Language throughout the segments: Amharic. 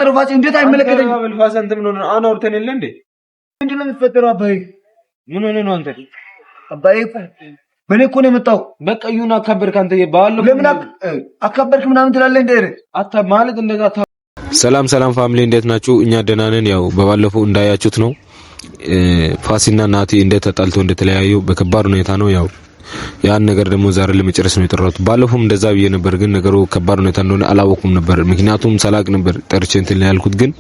የሚፈጠረው? ፋሲ እንዴት አይመለከተኝ? ፋሲ አንተ ምን ሆነ? አሁን አውርተን የለ እንዴ? ምንድነው የሚፈጠረው? አባዬ ምን ሆነ ነው አንተ? አባዬ በኔ እኮ ነው የመጣው። በቃ ይሁን አካበርክ አንተ ባለው ለምን አካበርክ ምናምን ትላለህ እንዴ? አታ ማለት እንደዛ ሰላም ፋሚሊ እንዴት ናችሁ? እኛ ደህና ነን። ያው በባለፈው እንዳያችሁት ነው ፋሲና ናቲ እንዴት ተጣልተው እንደተለያዩ በከባድ ሁኔታ ነው። ያው ያን ነገር ደግሞ ዛሬ ለመጨረስ ነው የጠራሁት። ባለፈውም እንደዛ ብዬ ነበር፣ ግን ነገሩ ከባድ ሁኔታ እንደሆነ አላወኩም ነበር። ምክንያቱም ሰላቅ ነበር ጠርቼ እንትን ያልኩት፣ ግን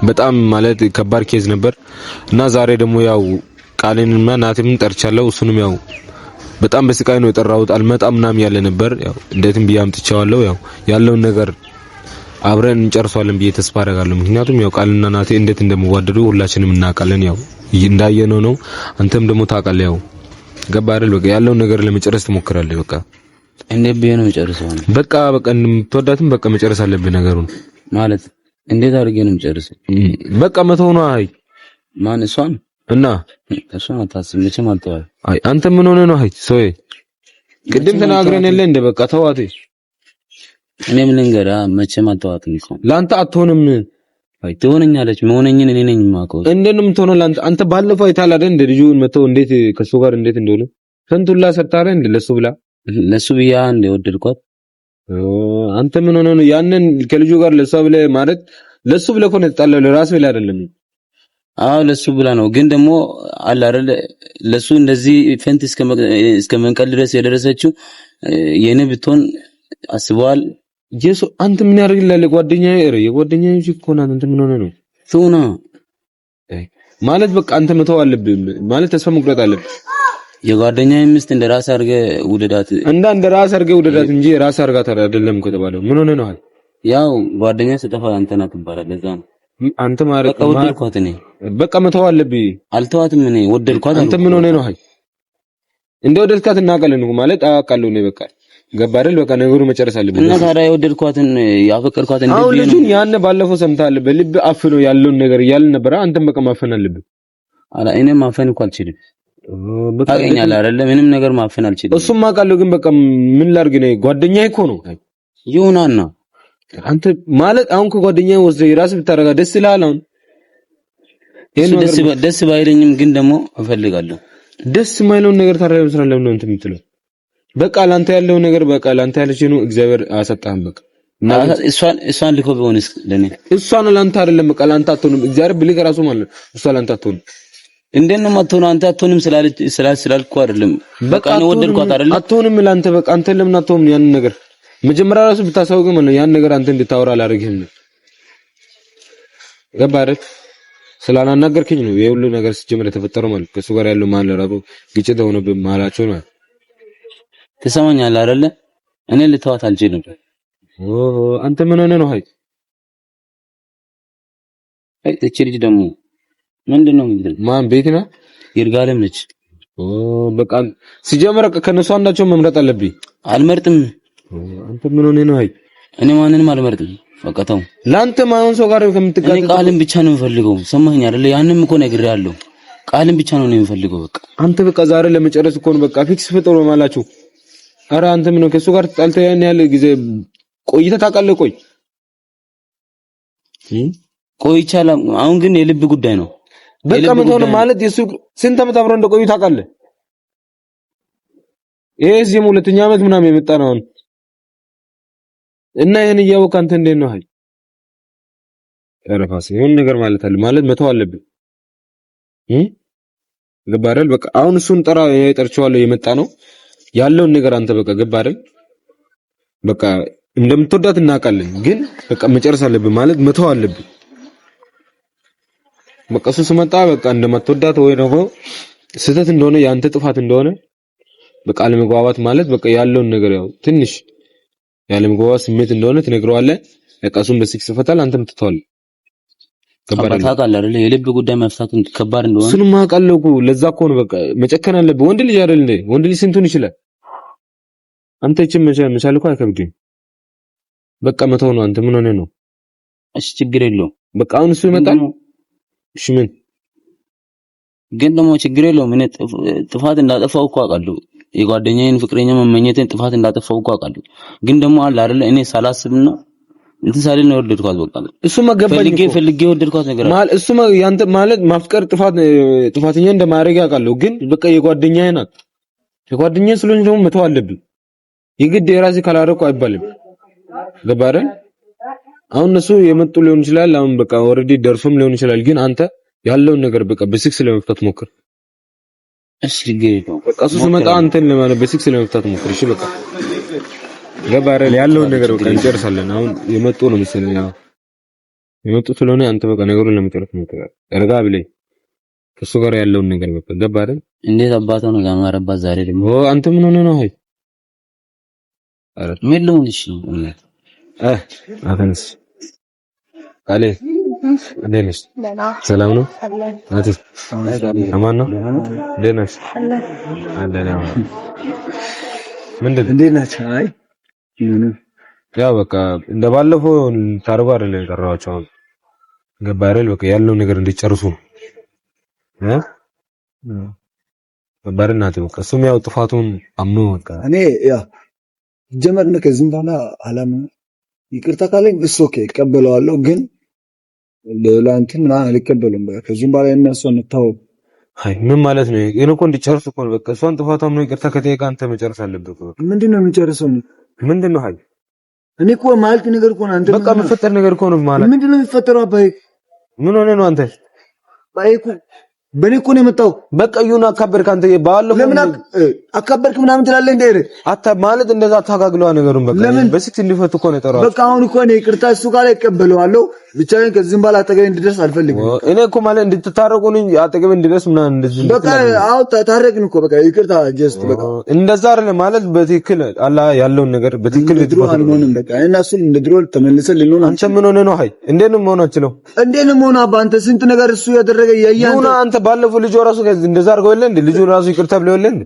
በጣም ማለት ከባድ ኬዝ ነበር እና ዛሬ ደግሞ ያው ቃሌንና ናቲም ጠርቻለሁ። እሱንም ያው በጣም በስቃይ ነው የጠራሁት። አልመጣም ምናምን ያለ ነበር። ያው እንዴትም ብዬ አምጥቼዋለሁ። ያው ያለውን ነገር አብረን እንጨርሳለን ብዬ ተስፋ አደርጋለሁ። ምክንያቱም ያው ቃልና ናቲ እንዴት እንደሚዋደዱ ሁላችንም እናውቃለን። ያው እንዳየነው ነው። አንተም ደግሞ ታውቃለህ። ያው ገባ አይደል? በቃ ያለውን ነገር ለመጨረስ ትሞክራለህ። በቃ እንዴት ብዬ ነው የምጨርሰው? በቃ እንደምትወዳትም በቃ መጨረስ አለብህ ነገሩን። ማለት እንዴት አድርጌ ነው የምጨርሰው? በቃ መተው ነው። አይ ማን እሷን እና እሷን አታስብ፣ መቼም አልተዋት። አይ አንተ ምን ሆነ ነው? አይ ሰውዬ ቅድም ተናግረን የለ እንደ በቃ ተዋት። እኔ ምን ልንገርህ፣ መቼም አልተዋትም እኮ ላንተ አትሆንም። አይ ትሆነኛለች። መሆነኝን እኔ ነኝ የማውቀው። እንዴት ነው የምትሆነው? አንተ ባለፈው አይተሃል አይደል? እንደ ልጁን መተው እንዴት ከሱ ጋር እንዴት እንደሆነ ሰንቱላ ሰጣረ እንደ ለሱ ብላ ለሱ ብያ እንደ ወደድኳት። አንተ ምን ሆነ ነው ያንን ከልጁ ጋር ለሷ ብለህ ማለት ለሱ ብለህ እኮ ነው የተጣለው፣ ለራስ ብለህ አይደለም። አዎ ለሱ ብላ ነው። ግን ደግሞ አለ አይደል ለሱ እንደዚህ ፈንት እስከ መንቀል ድረስ የደረሰችው የኔ ብትሆን አስበዋል። ጄሱ አንተ ምን ያደርግልሃል? ጓደኛዬ የጓደኛዬ እኮ ነው። አንተ ምን ሆነ ነው ቱና ማለት በቃ አንተ መተው አለብህ ማለት ተስፋ መቁረጥ አለብህ። የጓደኛዬ ሚስት እንደ ራስ አድርገህ ውደዳት እንደ ራስ አድርገህ ውደዳት እንጂ ራስ አድርጋት አይደለም እኮ የተባለው። ምን ሆነ ነው? ያው ጓደኛዬ ስጠፋ አንተ ናት ትባላለህ። ለዛ ነው አንተ ማለት በቃ ወደድኳት። እኔ በቃ መተው አለብህ። አልተዋትም። እኔ ወደድኳት። አንተ ምን ሆነ ነው? እንደ ወደድካት እናውቃለን እኮ ማለት አውቃለሁ ነው። በቃ ገባ አይደል? በቃ ነገሩ መጨረስ አለብህ። እና ታዲያ የወደድኳትን ያፈቀርኳትን እንዴት ነው? አሁን ያን ባለፈው ሰምተሃል። በልብ አፍኖ ያለውን ነገር እያልን ነበር። አንተም በቃ ማፈን አለብህ። አላ እኔ ማፈን እኮ አልችልም። ታገኛለህ አይደለ? ምንም ነገር ማፈን አልችልም። እሱም አውቃለሁ፣ ግን በቃ ምን ላድርግ ነው? ጓደኛዬ እኮ ነው። ይሁናና አንተ ማለት አሁን ከጓደኛዬ ወስደህ የራስህ ብታረጋ ደስ ይላል። አሁን ደስ ባይለኝም ግን ደግሞ እፈልጋለሁ። ደስ የማይለውን ነገር ታዲያ መስራት ለምን ነው እንትን የምትለው? በቃ ላንተ ያለው ነገር በቃ ላንተ ያለችህ ነው እግዚአብሔር አሰጣህም። በቃ እሷን ልኮ ቢሆንስ ለኔ እሷን ላንተ አይደለም። በቃ ላንተ አትሆንም። እግዚአብሔር ብልክ ራሱ ማለት እሷ ላንተ አትሆንም። እንዴት ነው የማትሆነው? አንተ አትሆንም ስላልኩ አይደለም። በቃ ነው ወደድኳት አይደለም። አትሆንም ላንተ በቃ አንተ ለምን አትሆንም? ያን ነገር መጀመሪያ ራሱ ብታሳውቅ ምን ነው ያን ነገር አንተ እንድታወራ አላደርግህም ነው። ገባህ አይደል? ስላላናገርከኝ ነው የሁሉ ነገር ሲጀምር የተፈጠረው ማለት ከሱ ጋር ያለው ማን ለራሱ ግጭት ሆነብህ ማላቸው ነው። ትሰማኛለህ አይደለ? እኔ ልተዋት አልችልም። አንተ ምን ሆነ ነው? እቺ ልጅ ደግሞ ምንድነው የሚል ማን ቤት ነው? ይርጋለም ነች። በቃ ሲጀምር ከነሱ አንዳቸው መምረጥ አለብኝ። አልመርጥም። አንተ ምን ሆነ ነው? እኔ ማንንም አልመርጥም። በቃ ተው። ላንተ ማን ሰው ጋር ከምትጋጭ እኔ ቃልን ብቻ ነው የምፈልገው። ሰማኸኝ አይደለ? ያንንም እኮ ነግሬሃለሁ። ቃልን ብቻ ነው የምፈልገው። በቃ አንተ በቃ ዛሬ ለመጨረስ እኮ ነው በቃ ፊክስ ፍጥሮ ማላችሁ። አረ አንተ ምን ነው ከሱ ጋር ተጣልተህ ያን ያለ ጊዜ ቆይተህ ታውቃለህ? ቆይቻለሁ። አሁን ግን የልብ ጉዳይ ነው። በቃ ምን ሆነ ማለት የሱ ስንት ዓመት አብረው እንደቆዩ ታውቃለህ? እዚህም ሁለተኛ ዓመት ምናምን የመጣ ነው አሁን እና ይሄን እያወቅህ አንተ እንዴት ነው? ረፋስ ይሁን ነገር ማለት መተው አለብህ። ገባህ አይደል? በቃ አሁን እሱን ጠርቼዋለሁ የመጣ ነው ያለውን ነገር አንተ በቃ ገባህ አይደል? በቃ እንደምትወዳት እናውቃለን፣ ግን በቃ መጨረስ አለብህ ማለት መተው አለብህ። በቃ እሱ ስመጣ በቃ እንደማትወዳት ወይ ደግሞ ስህተት እንደሆነ ያንተ ጥፋት እንደሆነ በቃ አለመግባባት ማለት በቃ ያለውን ነገር ያው ትንሽ ያለመግባባት ስሜት እንደሆነ ትነግረዋለህ። በቃ እሱም በሲክስ ፈታል፣ አንተም ትተዋለህ። ታውቃለህ አይደል? የልብ ጉዳይ መፍታቱን ከባድ እንደሆነ እሱንም አውቃለሁ እኮ። ለዛ እኮ ነው በቃ መጨከን አለብህ። ወንድ ልጅ አይደል እንዴ? ወንድ ልጅ ስንቱን ይችላል። አንተ እቺም መቻል እኮ አይከብድም። በቃ መተው ነው። አንተ ምን ሆነ ነው? እሺ ችግር የለውም። በቃ አሁን እሱ ይመጣል። እሺ ምን ግን ደግሞ ችግር የለውም። እኔ ጥፋት እንዳጠፋው እኮ አውቃለሁ። የጓደኛዬን ፍቅረኛ መመኘቴን ጥፋት እንዳጠፋው እኮ አውቃለሁ። ግን ደግሞ አለ አይደል እኔ ሳላስብና እንትን ሳልን ነው ወደድኳት በቃ እሱ መገባኝ ፈልጌ ወደድኳት ነገር ማለት እሱ ያንተ ማለት ማፍቀር ጥፋተኛ እንደማድረግ ያውቃለሁ ግን በቃ የጓደኛዬ ናት የጓደኛዬ ስለሆነ ደግሞ መተው አለብኝ የግድ የራሴ ካላረኩ አይባልም ገባረ አሁን እነሱ የመጡ ሊሆን ይችላል አሁን በቃ ኦሬዲ ደርሶም ሊሆን ይችላል ግን አንተ ያለውን ነገር በቃ በሲክስ ለመፍታት ሞክር እሺ ልገይው በቃ እሱ ሲመጣ አንተን ለማለት በሲክስ ለመፍታት ሞክር እሺ በቃ ገባረ ያለውን ነገር በቃ እንጨርሳለን አሁን የመጡ ነው መሰለኝ ያው የመጡ ስለሆነ አንተ በቃ ነገሩን ለመጨረስ ሞክር ረጋ ብለህ ከሱ ጋር ያለውን ነገር በቃ ገባረ እንዴት አባታ ነው ያማረባት ዛሬ ደግሞ አንተ ምን ሆነ ነው አይ አረ ምን ልሁን እሺ አተንስ አለ እንዴት ሰላም ነው አቲ አማን ነው ደህናሽ አለ ምንድን እንዴት ነህ አይ ያው በቃ እንደባለፈው ታርባ አይደለ የቀራቸው ገባረል በቃ ያለው ነገር እንዲጨርሱ ገባረናት በቃ እሱም ያው ጥፋቱን አምኖ በቃ እኔ ያ ጀመርነ ከዝም በኋላ አላም ይቅርታ ካለኝ እሱ ኦኬ እቀበለዋለሁ ግን ለላንቲን ምን አልቀበልም በቃ ከዝም በኋላ እናሰው ነው አይ ምን ማለት ነው እኔ እኮ እንዲጨርስ እኮ በቃ እሷን ጥፋቷን ነው ይቅርታ ከጠየቀ አንተ መጨረስ አለብህ በቃ ምንድነው የሚጨርሰው ምንድነው ሀይ እኔ እኮ ማለት ነገር እኮ ነው አንተ በቃ መፈጠር ነገር እኮ ነው ማለት ምንድነው የሚፈጠረው አባይ ምን ሆነ ነው አንተ ባይኩ በኔ እኮ ነው የመጣው በቃ ይሁን አካበርክ አንተ ባለው ለምን አካበርክ ምናምን ትላለህ እንዴ አታ ማለት እንደዛ አታጋግለዋ ነገሩን በቃ በሲክስ እንዲፈቱ እኮ ነው የጠራው በቃ አሁን እኮ ነው ይቅርታ እሱ ጋር ይቀበለዋለሁ ብቻዬን ከዚህም በኋላ አጠገቤ እንድደርስ አልፈልግም እኔ እኮ ማለት እንድትታረቁ ነው አጠገቤ እንድደርስ ምናምን እንደዚህ በቃ አው ታረቅን እኮ በቃ ይቅርታ ጀስት በቃ እንደዛ አይደለም ማለት በትክክል አላህ ያለውን ነገር በትክክል ድሮ አልሆንም በቃ እና እሱ እንደ ድሮ ተመልሰን ልንሆን አንተ ምን ሆነ ነው ሀይ እንዴት ነው መሆን አችለው እንዴት ነው መሆን አባ አንተ ስንት ነገር እሱ ያደረገ ያያንተ አንተ ባለፈው ልጅ ራሱ እንደዛ አድርገው የለ እንዴ ልጁ ራሱ ይቅርታ ብለው የለ እንዴ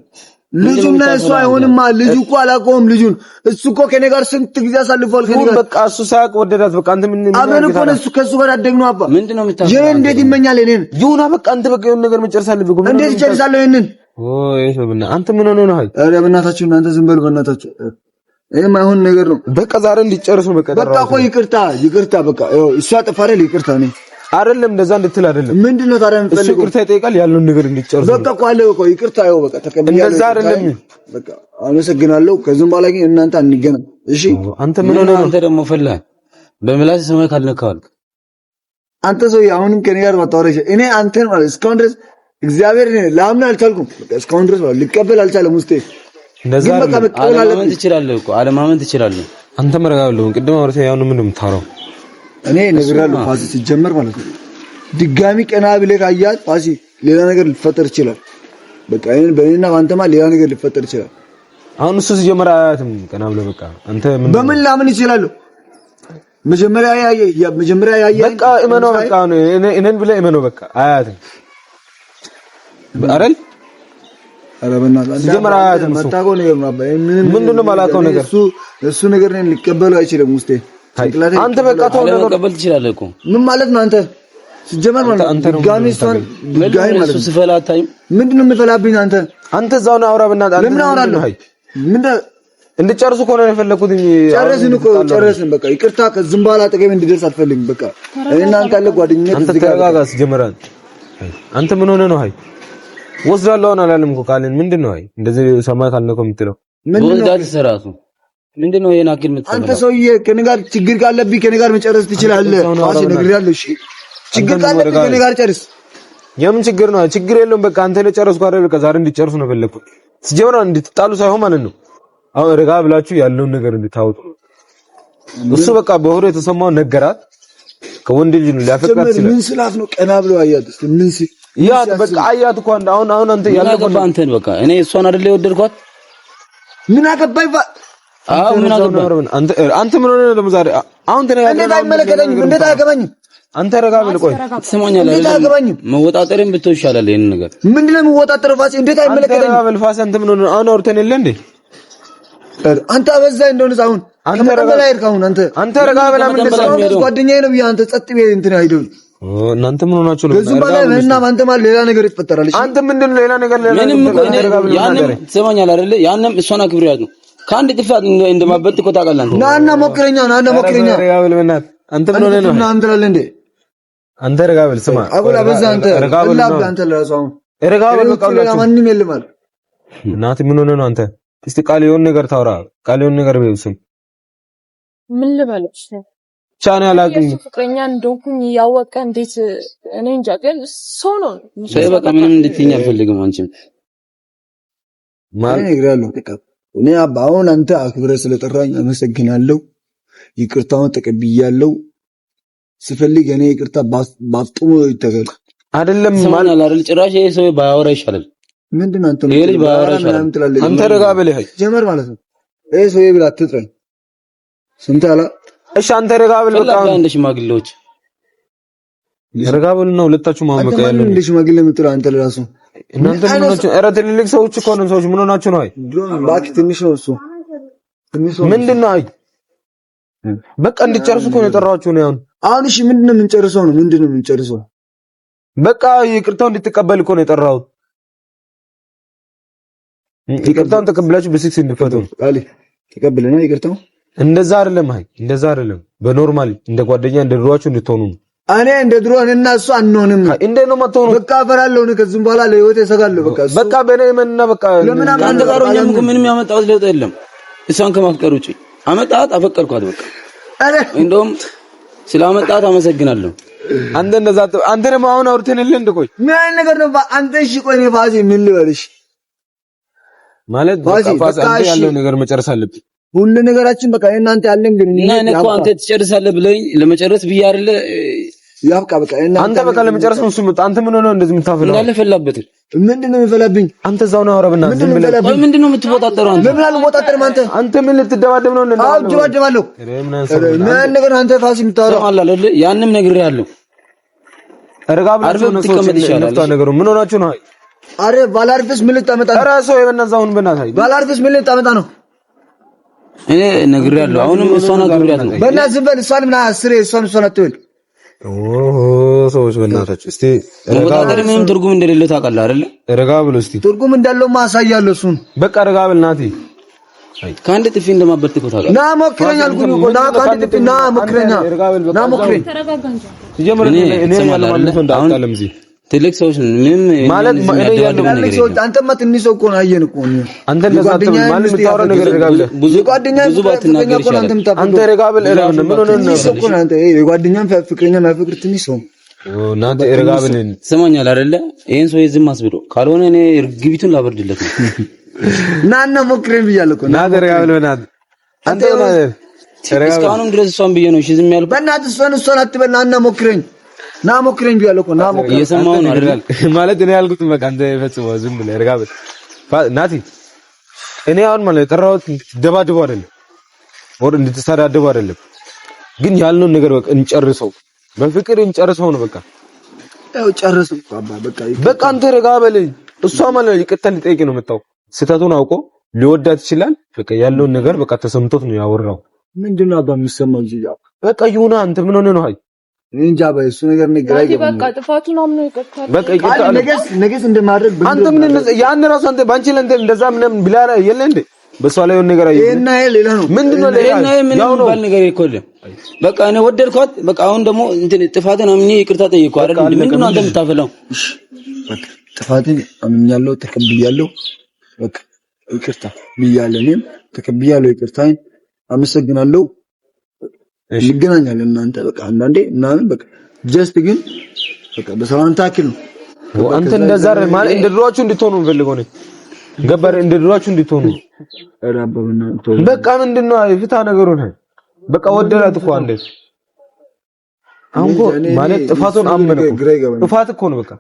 ልጁና እሱ አይሆንማ ልጁ እኮ አላቆም ልጁን እሱ እኮ ከኔ ጋር ስንት ጊዜ አሳልፏል ከኔ ጋር በቃ እሱ ሳያቅ ወደዳት በቃ አንተ ምን አመን እኮ ነው እሱ ከሱ ጋር አደግነው አባ ምንድነው የምታውቀው ይሄ እንዴት ይመኛል እኔን ይሁና በቃ አንተ በቃ የሆነ ነገር መጨረስ አለብህ እንዴት ይጨርሳለሁ ይሄንን ኦይ ሰብና አንተ ምን ሆነ ነው ሀይ አረ በእናታችሁ እናንተ ዝም በሉ በእናታችሁ ይሄ ማይሆን ነገር ነው በቃ ዛሬ እንዲጨርሱ በቃ እኮ ይቅርታ በቃ እሷ ጠፋረል ይቅርታ ነኝ አይደለም እንደዛ እንድትል አይደለም ምንድነው ታዲያ የምትፈልገው እሱ ይቅርታ ይጠይቃል ያለውን ነገር እንዲጨርሱ በቃ ቋለ እኮ ይቅርታ ያው በቃ ተቀበያለሁ እንደዛ አይደለም በቃ አመሰግናለሁ ከዚህም በኋላ ግን እናንተ አንገናኝ እሺ አንተ ምን ሆነ አንተ ደግሞ ፈላ በምላስ ሰማይ ካልነካል አንተ ሰው አሁንም ከኔ ጋር ማጣወረሽ እኔ አንተን ማለት እስካሁን ድረስ እግዚአብሔር ላምን አልቻልኩም በቃ እስካሁን ድረስ ማለት ልቀበል አልቻለም ውስጤ እንደዛ አለማመን ትችላለህ እኮ አለማመን ትችላለህ አንተ መረጋጋለሁ ቅድም አውርተህ ያው ምን እንደምታረው እኔ ነግራለሁ ፋሲ ሲጀመር ማለት ነው ድጋሚ ቀና ብለህ ካያት ፋሲ ሌላ ነገር ሊፈጠር ይችላል በቃ እኔን በእኔና ባንተማ ሌላ ነገር ሊፈጠር ይችላል አሁን እሱ ሲጀመር አያትም ቀና ብለህ በቃ አንተ ምን በምን ላምን ይችላል መጀመሪያ ያየ በቃ እመነው በቃ እኔን ብለህ እመነው በቃ አያትም አይደል አረበና ሲጀመር አያትም እሱ መታቆ ነገር ነው አባ ምንድነው ማላውቀው ነገር እሱ ነገር እኔን ሊቀበለው አይችልም ውስጤ አንተ በቃ ተው ነገር መቀበል ትችላለህ እኮ ምን ማለት ነው አንተ ሲጀመር ማለት ድጋሚ እሷን ድጋሚ ማለት ነው ስፈላ አታይም ምንድነው የምፈላብኝ አንተ እዛው ነው አውራ በእናትህ ለምን አወራለሁ እንድጨርሱ እኮ ነው የፈለኩት ጨረስን በቃ ይቅርታ ከዝም በኋላ አጠገቤ እንድደርስ አልፈልግም በቃ እኔና አንተ አለ ጓደኝነት አንተ ተረጋጋስ ጀመራን አንተ ምን ሆነ ነው ሃይ ወስዳለሁ አላለም እኮ ቃልን ምንድነው ሃይ እንደዚህ ሰማይ ካልነው የምትለው ምንድነው ሰራቱ ምንድነው ይሄን አክል የምትለው አንተ ሰውዬ ከኔ ጋር ችግር ካለብኝ ከኔ ጋር መጨረስ ትችላለህ ፋሲ ነግሬያለሁ እሺ ችግር ካለብኝ ከኔ ጋር ጨርስ የምን ችግር ነው ችግር የለውም በቃ አንተ ለጨረስኩ አይደል በቃ ዛሬ እንዲጨርሱ ነው ፈለኩት ሲጀምር እንድትጣሉ ሳይሆን ማለት ነው አሁን ረጋ ብላችሁ ያለውን ነገር እንድታወጡ እሱ በቃ በሆሮ የተሰማው ነገራት ከወንድ ልጅ ነው ሊያፈቅራት ሲል ምን ስላት ነው ቀና ብሎ አያት እስቲ ምን ሲል ያት በቃ አያት እኮ አሁን አንተ ያለፈው አንተን በቃ እኔ እሷን አይደል የወደድኳት ምን አገባኝ ምን አገባኝ አንተ ምን ሆነ ነው ዛሬ አሁን ተነጋግረን እንዴት አይመለከተኝም እንዴት አያገባኝም አንተ ረጋ ብል ቆይ ትሰማኛለህ አይደል መወጣጠርም ብትው ይሻላል ይሄን ነገር ምንድነው የምወጣጠረው ፋሲ እንዴት አይመለከተኝም ረጋ ብል ፋሲ አንተ ምን ሆነ አሁን አውርተን የለ እንዴ አንተ አበዛ እንደሆነ አሁን አንተ ረጋ አንተ ረጋ ብላ ምን እንደሰማው ጓደኛዬ ነው አንተ ጸጥ ብዬ እንትን አይደል እናንተ ምን ሆናችሁ ነው ከዚህ በላይ እና አንተ ማለት ሌላ ነገር ይፈጠራል አንተ ምንድነው ሌላ ነገር ምንም እኮ ያንም ትሰማኛለህ አይደል ያንም እሷን አክብሪያት ነው ከአንድ ጥፋት እንደማበጥ እኮ ታውቃለህ አንተ። ናና ሞክረኛ ረጋ በል በእናትህ አንተ ምን ሆነህ ነው? አንተ ትላለህ እንዴ? አንተ ረጋ በል ስማ። አጉላ በዛ አንተ አንተ ለራስህ ረጋ በል በቃ ማንንም የለም አለ። እናትህ ምን ሆነህ ነው አንተ? እስቲ ቃል የሆነ ነገር ታውራ። ቃል የሆነ ነገር በይውስም ምን ልበልሽ? ቻና ያላቅኝ ፍቅረኛ እንደሆንኩኝ ያወቀ እንዴት እኔ እንጃ። ግን ሰው ነው በቃ ምንም እንድትይኝ አልፈልግም። አንቺም ማለት ነግራለሁ። እኔ አሁን አንተ አክብረህ ስለጠራኝ አመሰግናለሁ። ይቅርታውን ተቀብያለሁ። ስፈልግ እኔ ይቅርታ ባጥሞ ይተገል አይደለም ማለት አይደል? ጭራሽ ይሄ ሰው ባያወራ ይሻላል። ምንድነው አንተ ይሄ ልጅ ባያወራ ይሻላል። አንተ ረጋ በልህ ጀመር ማለት ነው። ይሄ ሰው ይብላ አትጥረኝ። ስንታላ እሺ አንተ ረጋ በል በቃ እንደ ሽማግሌዎች ረጋ በል ነው። ሁለታችሁ ማመቀ ያለው እንደ ሽማግሌ የምትለው አንተ ለራሱ እናንተ ምን ሆናችሁ? ኧረ ትልልቅ ሰዎች እኮ ነው። ሰዎች ምን ሆናችሁ ነው? አይ ባክ ትንሽ ነው እሱ ምንድነው? አይ በቃ እንድጨርሱ እኮ ነው የጠራኋችሁ ነው። አሁን እሺ ምንድነው የምንጨርሰው ነው? ምንድነው የምንጨርሰው? በቃ ይቅርታው እንድትቀበል እኮ ነው የጠራሁት። ይቅርታውን ተቀብላችሁ በሲክስ እንድፈቱ አሊ ተቀበለና ይቅርታው እንደዛ አይደለም። አይ እንደዛ አይደለም። በኖርማል እንደ ጓደኛ እንደ ድሮዋችሁ እንድትሆኑ ነው። እኔ እንደ ድሮ እኔና እሱ አንሆንም። እንዴ ነው የማትሆኑ? በቃ አፈራለሁ ነው። ከዚህም በኋላ ለህይወቴ እሰጋለሁ። በቃ በእኔ መንና በቃ ለምን አንተ ጋር ሆኜም ምንም ያመጣሁት ለውጥ የለም። እሷን ከማፍቀር ውጪ አመጣት፣ አፈቀርኳት በቃ። እንደውም ስላመጣት አመሰግናለሁ። አንተ እንደዛ አንተ ደግሞ አሁን አውርተንልህ እንደቆይ ምን አይነት ነገር ነው አንተ? እሺ ቆይ ነው ፋዚ ምን ልበልሽ ማለት ፋዚ አንተ ያለው ነገር መጨረስ አለብኝ። ሁሉ ነገራችን በቃ እናንተ ያለን ግን እና እኮ አንተ ትጨርሳለህ ብለኝ ለመጨረስ ብዬ አይደለ ያብቃ በቃ አንተ በቃ ለመጨረስ ነው። አንተ ምን ሆነህ እንደዚህ የምታፈላው? እንዳለ ፈላበት። ምንድነው የሚፈላብኝ? አንተ እዛው ነው አውራ በእናትህ ዝም ብለህ ምንድነው የምትወጣጠረው? አንተ ለምን አልወጣጠርም? አንተ ምን ልትደባደብ ነው? እንደው አው ደባደባለሁ። ምን ነገር አንተ ፋሲ የምታወራው አለ አይደል? ያንንም ነግሬሃለሁ። ረጋ ብለህ ነው ነገሩ። ምን ሆናችሁ ነው? አረ ባላርፍስ ምን ልታመጣ ነው? ኧረ ሰው የበናዛውን በእናትህ ባላርፍስ ምን ልታመጣ ነው? እኔ ነግሬሃለሁ። አሁንም እሷን ነግሬሃለሁ። በእናትህ ዝም በል። እሷን ምን አስሬ እሷን አትበል። ሰዎች በእናታችሁ እስቲ ወጣጠር ምንም ትርጉም እንደሌለው ታውቃለህ አይደል? ረጋ ብሎ እስቲ ትርጉም እንዳለው ማሳያለሁ። እሱን በቃ ረጋ ብል ናቲ ከአንድ ጥፊ እንደማበርት እኮ ታውቃለህ። ና ሞክረኛ አልኩኝ እኮ ና ከአንድ ጥፊ ና ሞክረኛ ና ሞክረኝ። እኔ ያለው ማለት ነው እንዳውቃለም እዚህ ትልቅ ሰዎች ምንም ማለት እኔ ያለው ትልቅ ሰዎች አንተማ ትንሽ ሰው እኮ ነው። አየን እኮ አንተ እንደዛ ማለት የምታወራው ነገር ረጋ ብለህ ብዙ ጓደኛ ብዙ ባትናገር ይችላል። አንተ ረጋ ብለህ ምን ሆነህ ነው? እኮ አንተ የጓደኛን ፍቅረኛ ማፍቅር ትንሽ ሰው እናንተ ረጋ ብለህ ሰማኛል አይደለ? ይሄን ሰው ዝም አስብሎ ካልሆነ እኔ እርግቢቱን ላበርድለት ነው። ናና ሞክረኝ ብያለሁ እኮ ና ረጋ ብለህ አንተ እስካሁንም ድረስ እሷን ብዬ ነው እሺ ዝም ያልኩት። በእናትህ እሷን አትበል። ናና ሞክረኝ ና ሞክረኝ ብያለሁ እኮ ና ሞክረኝ። እየሰማሁ ነው አይደል? ማለት እኔ ያልኩት በቃ አንተ ፈጽመው ዝም ብለህ ረጋ ብለህ ናቲ። እኔ አሁን ማለት የጠራሁት ደባደቡ አይደለም ወር እንድትሳዳደቡ አይደለም፣ ግን ያልነውን ነገር በቃ እንጨርሰው፣ በፍቅር እንጨርሰው ነው በቃ። ያው ጨርሰው በቃ አንተ ረጋ በለኝ። እሷ ማለት ይቅርታ ሊጠይቅ ነው መጣው። ስህተቱን አውቆ ሊወዳት ይችላል። በቃ ያለውን ነገር በቃ ተሰምቶት ነው ያወራው። ምንድነው አባ የሚሰማው እዚህ ጋር? በቃ ይሁና። አንተ ምን ሆነህ ነው? አይ እንጃ በእሱ ነገር ንገራ ይገባል። በቃ ጥፋቱን አምኖ ይቀርታል። በቃ ይቀርታል። ነገስ እንደማድረግ አንተ ምን ያን ራሱ አንተ ባንቺ ለእንደ እንደዛ ምንም ብላላ የለ እንዴ? በሷ ላይ የሆነ ነገር አይ እና ሌላ ነው። ምንድነው ሌላ? እና ምን ባል ነገር ይኮልም። በቃ እኔ ወደድኳት። በቃ አሁን ደግሞ እንትን ጥፋትን አምኜ ይቅርታ ጠይቀው አይደል? ምንድነው አንተ የምታፈላው? በቃ ጥፋትን አምኛለሁ፣ ተቀብያለሁ። በቃ ይቅርታ ብያለሁ። እኔም ተቀብያለሁ። ይቅርታዬን አመሰግናለሁ። እንገናኛለን እናንተ በቃ አንዳንዴ ምናምን በቃ ጀስት ግን በቃ በሰላምታ አክል ነው። አንተ እንደዛ ማለት እንደ ድሮአችሁ እንድትሆኑ ፈልገው ነው ገበር እንደ ድሮአችሁ እንድትሆኑ በቃ ምንድነው ፍታ ነገሩ ነው። በቃ ወደላት እኮ አንዴ አንጎ ማለት ጥፋቱን አመነ። ጥፋት እኮ ነው በቃ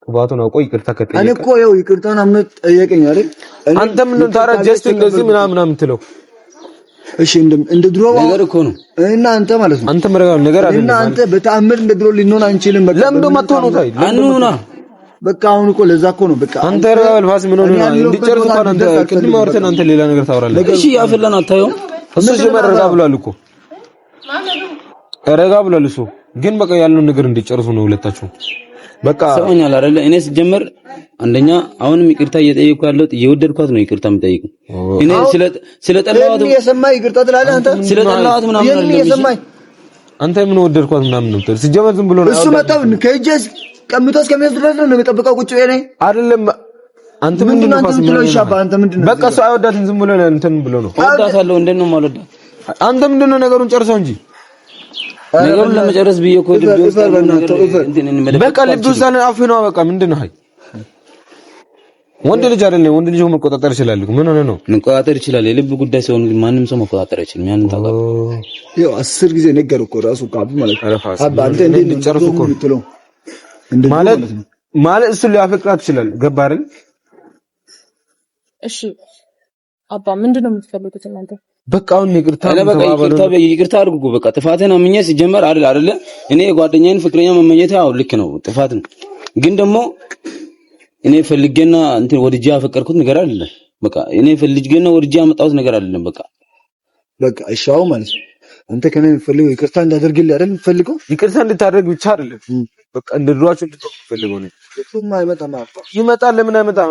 ጥፋቱን አውቆ ይቅርታ ከጠየቀ እኔ እኮ ያው ይቅርታን አምነ ጠየቀኝ አይደል? አንተ ምን ታራ ጀስት እንደዚህ ምናምን የምትለው እሺ እንደ ድሮ ነገር እኮ ነው። እና አንተ ማለት ነው አንተ መረጋው ነገር አይደለም። እና አንተ በተአምር እንደ ድሮ ሊኖር አንችልም። በቃ ለምን ማትሆኑ ታይ አንኑና በቃ አሁን እኮ ለዛ እኮ ነው በቃ አንተ ረጋው ልፋስ ምን ሆነ ነው እንዲጨርስ እንኳን አንተ ቅድም አውርተን አንተ ሌላ ነገር ታወራለህ። እሺ ያፈላን አታየው? እሱ ሲመረጋ ብሏል እኮ ረጋ ብሏል እሱ ግን በቃ ያለውን ነገር እንዲጨርሱ ነው ሁለታችሁ። በቃ ሰውኛል አይደለ? እኔ ሲጀመር አንደኛ አሁንም ይቅርታ እየጠየቅኩ ያለሁት እየወደድኳት ነው ይቅርታ የምጠይቀው። እኔ ስለጠላኋት የሰማኝ ይቅርታ ትላለህ አንተ? ስለጠላኋት ምናምን አይደለም። አንተ ምን ወደድኳት ምናምን ነው የምትል? ሲጀመር ዝም ብሎ ነው እሱ መጣው ከእጄስ ቀምቶ እስከሚወስድ ድረስ ነው የሚጠብቀው ቁጭ ብዬ ነኝ አይደለም። አንተ ምንድነው በቃ እሱ አይወዳትም ዝም ብሎ ነው እንትን ብሎ ነው። እወዳታለሁ እንዴት ነው የማልወዳት? አንተ ምንድነው ነገሩን ጨርሰው እንጂ ነገሩን ለመጨረስ ብዬ እኮ በቃ ልብ ውስጥ አፍ ነው በቃ ምንድነው? አይ ወንድ ልጅ አይደለም ወንድ ልጅ መቆጣጠር ይችላል። ምን ሆነ ነው መቆጣጠር ይችላል። የልብ ጉዳይ ሲሆን ግን ማንም ሰው መቆጣጠር አይችልም። ያን ታውቃለህ። ይኸው 10 ጊዜ ነገርኩ እኮ ራሱ ካብ ማለት አባ አንተ እንዴት ጨርሱ እኮ ማለት እሱ ሊያፈቅራት ይችላል። ገባ አይደል? እሺ አባ ምንድነው የምትፈልጉት እናንተ? በቃ አሁን ይቅርታ አድርጉ። በቃ ጥፋቴን አምኜ ሲጀመር አይደል እኔ ጓደኛዬን ፍቅረኛ መመኘት ያው ልክ ነው ጥፋት ነው። ግን ደግሞ እኔ ፈልጌና እንትን ወድጄ ያፈቀርኩት ነገር አይደለም። በቃ እኔ ፈልጌና ወድጄ ያመጣሁት ነገር አይደለም። በቃ እሻው ማለት አንተ ከኔ ፈልገው ይቅርታ እንዳደርግልህ አይደል ፈልገው ይቅርታ እንድታደርግ ብቻ አይደለም በቃ እንደድሯችሁ እንድትፈልገው ነው። እሱማ አይመጣም። ይመጣል። ለምን አይመጣም?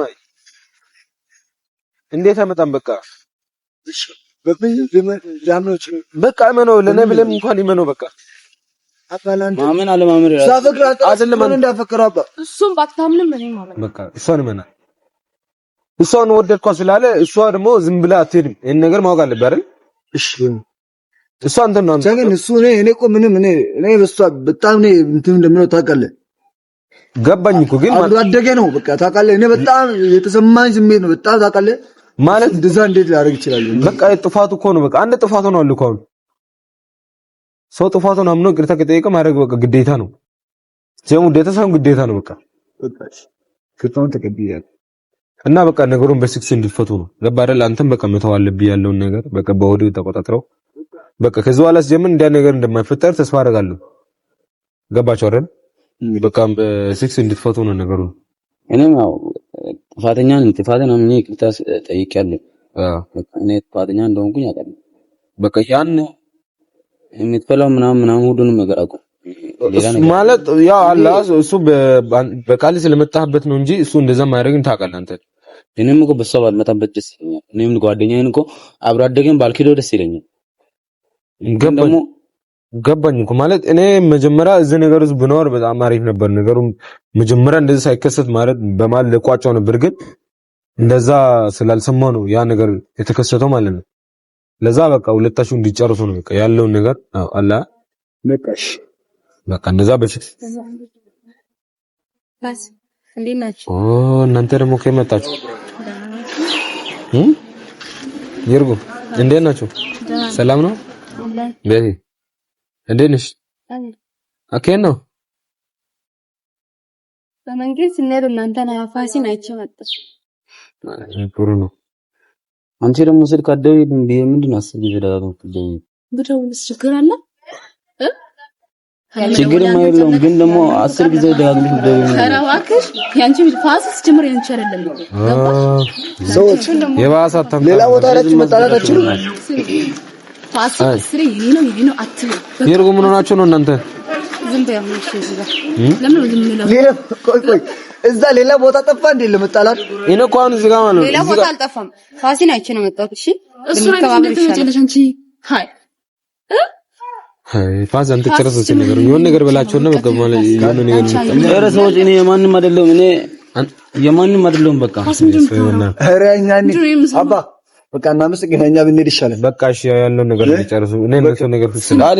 እንዴት አይመጣም? በቃ እሺ በቃ እመነው። ለኔ ብለም እንኳን ይመነው። በቃ ማመን አለማመን አይደለም እንዳፈቀረው አባ እሱም ባታምንም እኔ ማለት በቃ እሷን እመና። እሷን ወደድኳት ስላለ እሷ ደግሞ ዝም ብላ አትሄድም። ይሄን ነገር ማወቅ አለብህ አይደል? እሺ እሷ እንትን ነው ግን እሱ እኔ እኮ ምንም እኔ በሷ በጣም እኔ እንትን እንደምለው ታውቃለህ። ገባኝ እኮ ግን አብሮ አደገ ነው በቃ ታውቃለህ። እኔ በጣም የተሰማኝ ስሜት ነው በጣም ታውቃለህ። ማለት እንደዛ እንዴት ሊያደርግ ይችላል? በቃ ጥፋቱ እኮ ነው። በቃ አንድ ጥፋቱ ነው አልኩ። አሁን ሰው ጥፋቱን አምኖ ይቅርታ ከጠየቀ ማድረግ በቃ ግዴታ ነው። ሲያሙ ደተሳም ግዴታ ነው። በቃ ይቅርታውን ተቀብያለሁ እና በቃ ነገሩን በስክስ እንዲፈቱ ነው። ገባ አይደል? አንተም በቃ መተው አለብህ ያለውን ነገር በቃ በወዲው ተቆጣጥረው በቃ ከዚህ በኋላ ሲጀምር እንዲያ ነገር እንደማይፈጠር ተስፋ አደርጋለሁ። ገባችሁ አይደል? በቃ በስክስ እንዲፈቱ ነው ነገሩን። እኔም ያው ጥፋተኛ ምን ይቅርታ ጠይቄያለሁ። እኔ ጥፋተኛ እንደሆንኩኝ አውቃለሁ። በቃ ያን የምትፈላው ምናምን ሁሉንም ነገር አውቀው ማለት ያው አላህ እሱ በቃል ስለመጣህበት ነው እንጂ እሱ እንደዛ ማድረግን ታውቃለህ አንተ። እኔም እኮ በሷ ባልመጣበት ደስ ይለኛል። እኔም ጓደኛዬን እኮ አብሮ አደገን ባልኪዶ ደስ ይለኛል። ገባኝ እኮ ማለት እኔ መጀመሪያ እዚህ ነገር ውስጥ ብኖር በጣም አሪፍ ነበር። ነገሩ መጀመሪያ እንደዚህ ሳይከሰት ማለት በማል ለቋጫው ነበር። ግን እንደዛ ስላልሰማው ነው ያ ነገር የተከሰተው ማለት ነው። ለዛ በቃ ሁለታችሁ እንዲጨርሱ ነው በቃ ያለውን ነገር አላ መጣሽ በቃ እንደዛ በፊት ባስ እንዴት ናችሁ? እናንተ ደግሞ ከመጣችሁ ይርጉ እንዴት ናችሁ? ሰላም ነው? ቤቲ እንዴት ነሽ? አከኝ ነው በመንገድ ስንሄድ እናንተን ፋሲን አይቼ መጣሁ። ጥሩ ነው። አንቺ ደግሞ ስልክ አትደውይልኝ ምንድን ነው አስቢ ዘዳዳው ብደውልስ ችግር አለ? ችግርም አይደለም ግን ደግሞ 10 ጊዜ ደጋግመሽ ደውይልኝ። ኧረ እባክሽ ያንቺ ፋሲስ ጀምር ያንቺ አይደለም ሰዎች የባሰ ሌላ ቦታ ላይ መጣላታችሁ ፋሲስ ስሪ ይሄ ነው አትበል። ይርጉ ምን ሆናችሁ ነው እናንተ? ዝም በይ አሁን እሺ እዚህ ጋር ለምን ዝም ብለው ሌላ ቆይ እዛ ሌላ ቦታ ጠፋ እንዴ ለመጣላት? እኔ እኮ አሁን እዚህ ጋር ማለት ነው። ሌላ ቦታ አልጠፋም። ፋሲን አይቼ ነው መጣሁት። እሺ እሱ ላይ እንደተመጨለሽ አንቺ ሃይ ፋዝ አንተ ጨረሰች ነገር የሆነ ነገር በላቸውና በቃ ማለት የሆነ ነገር ኧረ ሰዎች እኔ የማንም አይደለም በቃ ኧረ እኛኒ አባ በቃ እናመሰግናለን። እኛ ብንሄድ ይሻላል። በቃ እሺ ያለው ነገር ጨርሱ። እኔ ነው ነገር ፍስላል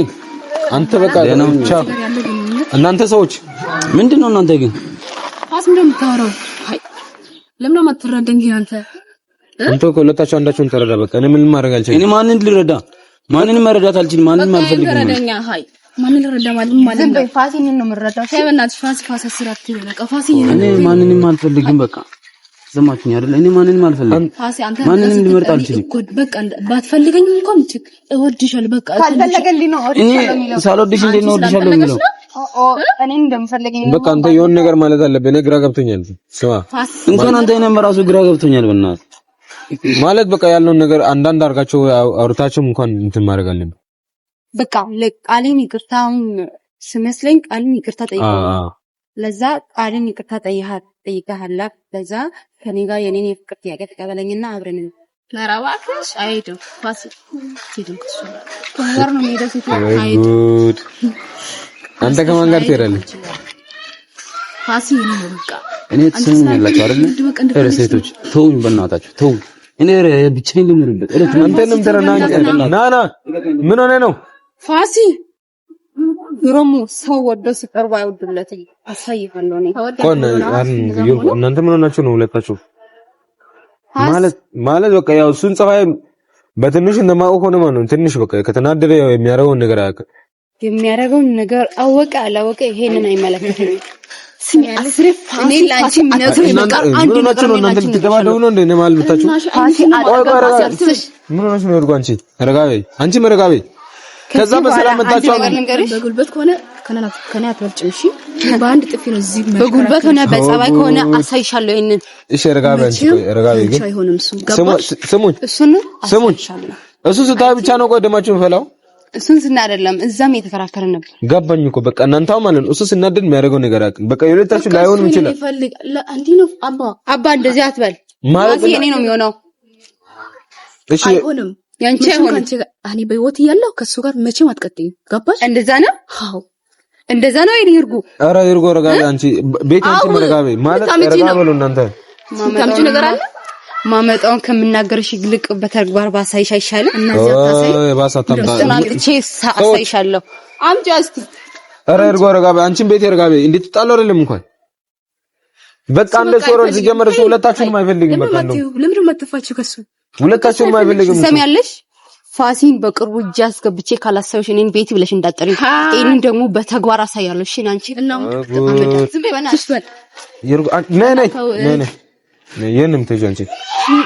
አንተ በቃ ቻው። እናንተ ሰዎች ምንድነው እናንተ ግን ፋስ እንደምታወራው ሃይ ለምን ነው የማትረዳኝ አንተ? አንተ እኮ ሁለታችሁ አንዳችሁን ተረዳ። በቃ እኔ ምን ማድረግ አልችልም። እኔ ማንን ልረዳ? ማንንም መረዳት አልችልም። ማንንም አልፈልግም። ተረዳኛ ሃይ ማንን ልረዳ ማለት ነው? ፋሲን ነው የምረዳው። በእናትሽ ፋስ አስራት በቃ ፋሲን እኔ ማንንም አልፈልግም። በቃ ሰማችሁኝ አይደል? እኔ ማንንም አልፈልግም። ማንንም ልመርጥ አልችልም። በቃ ባትፈልገኝ እንኳን እወድሻለሁ። በቃ ካልፈለገልኝ ነው እወድሻለሁ የሚለው። ሳልወድሽ እንዴት ነው እወድሻለሁ የሚለው? እኔ እንደምፈልገኝ በቃ አንተ የሆነ ነገር ማለት አለብህ። እኔ ግራ ገብቶኛል። ስማ እንኳን አንተ እኔም ራሱ ግራ ገብቶኛል። በእናትህ ማለት በቃ ያለውን ነገር አንዳንድ አድርጋቸው አውርታቸው እንኳን እንትን ማድረግ አለብህ። በቃ ለቃሌን ይቅርታውን ስመስለኝ ቃልን ይቅርታ ጠይቀው ለዛ ቃልን ይቅርታ ጠይቀሃል ለዛ ከኔ ጋር የኔን የፍቅር ጥያቄ ተቀበለኝና አብረን ለራባክሽ አይደው ፋሲል ሲድም ከወር ነው የሚደርሰው ጉድ አንተ ከማን ጋር ትሄዳለህ ፋሲል ነው በቃ እኔ ትሰሙኛላችሁ አይደል ሴቶች ተውኝ በእናታችሁ ተው እኔ ብቻዬን ልምርበት አንተንም ተረናና ምን ሆነ ነው ፋሲል ግሩም ሰው ወደ ሲቀርብ አይወድለት አሳይፋለሁ እኔ እናንተ ምን ሆናችሁ ነው ሁለታችሁ ማለት በቃ ያው እሱን ጸባይ በትንሽ እንደማውቀው ሆነ ማለት ነው ትንሽ በቃ ከተናደደ ያው የሚያደርገውን ነገር አወቀ አላወቀ ይሄንን አይመለከትም እኔ ላንቺ ምነግር ነገር አንድ ነገር ነው እናንተ ልትደባደቡ ነው እንደ ማለት ብታችሁ ምን ሆነሽ ነው እርጓ አንቺ መረጋቤ ከዛ በሰላም መጣችሁ በጉልበት ከሆነ ከና አትወልጭም እሺ በአንድ ጥፊ ነው እዚህ በጉልበት ሆነ በጸባይ ከሆነ አሳይሻለሁ ይሄንን እሺ ረጋቤ ግን አይሆንም ስሙኝ እሱ ስታይ ብቻ ነው ቆደማችሁ ፈላው እሱን ስናደለም እዛም የተከራከረን ነበር ገባኝ እኮ በቃ እናንተው ማለት ነው እሱ ስናደድ የሚያደርገው ነገር አቅም በቃ የሁለታችሁ ላይሆንም ይችላል እንዴ ነው አባ እንደዚህ አትበል ማለት የኔ ነው የሚሆነው እሺ አይሆንም ያንቺ አይሆንም እኔ በህይወት እያለሁ ከሱ ጋር መቼም አትቀጥይም ገባሽ እንደዛ ነው አዎ እንደዛ ነው ይርጉ ኧረ ይርጉ ረጋቤ አንቺ ቤት አንቺ መረጋቤ ማለት ረጋቤ ነው እናንተ ከምጭ ነገር አለ ማመጣውን ከምናገርሽ ይልቅ በተግባር ባሳይሽ አይሻልም እናዚህ አታሳይ ባሳታምጣ አሳይሻለሁ አምጪ እስቲ ኧረ ይርጉ ረጋቤ አንቺን ቤት ረጋቤ እንዴት ተጣሉ አይደለም እንኳን በቃ እንደ ሶሮ ሲጀመር እሱ ሁለታችሁንም አይፈልግም በቃ ነው ለምን መጥፋችሁ ከሱ ሁለታችሁንም አይፈልግም ሰሚያለሽ ፋሲን በቅርቡ እጅ አስገብቼ ካላሳዩሽ እኔን ቤት ብለሽ እንዳጠሪ እኔን ደግሞ በተግባር አሳያለሁ እሺ አንቺ እና ዝም በእናትሽ ይርጉ ነይ የንም ተጀንቺ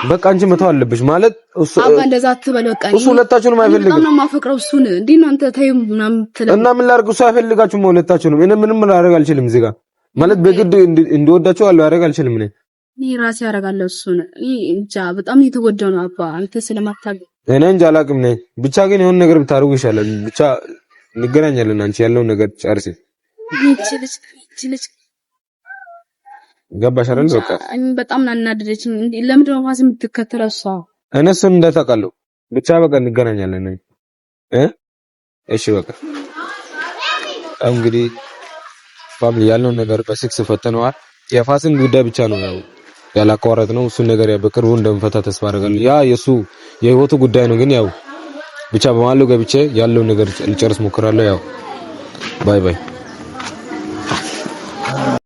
በቃ አንቺ መተው አለብሽ ማለት እሱ አባ እንደዛ አትበል በቃ እሱ ሁለታችሁንም አይፈልግም በጣም ነው የማፈቅረው እሱን እንዴ ነው አንተ ተይው ምናምን እና ምን ላድርግ እሱ አይፈልጋችሁም ሁለታችሁንም እኔ ምንም ላደርግ አልችልም እዚህ ጋር ማለት በግድ እንዲወዳችሁ አላደርግ አልችልም እኔ ራሴ ያደርጋለሁ እሱን እኔ እንጃ በጣም እየተጎዳው ነው አባ አንተ ስለማታውቅ እኔ እንጃ አላውቅም ነኝ ብቻ ግን የሆነ ነገር ብታደርጉ ይሻላል ብቻ እንገናኛለን አንቺ ያለውን ነገር ጨርሲ ገባሽ አይደል በቃ በጣም እናደደችኝ ለምንድን ነው ፋሲል የምትከተለው እሷ እነሱን እንደታውቃለሁ ብቻ በቃ እንገናኛለን እሺ በቃ እንግዲህ ፋሚሊ ያለውን ነገር በስክስ ፈተነዋል የፋሲል ጉዳይ ብቻ ነው ያላቋረጥ ነው እሱ ነገር በቅርቡ እንደምፈታ ተስፋ አደርጋለሁ ያ የሱ የህይወቱ ጉዳይ ነው ግን ያው ብቻ በማለው ገብቼ ያለውን ነገር ልጨርስ ሞክራለሁ ያው ባይ ባይ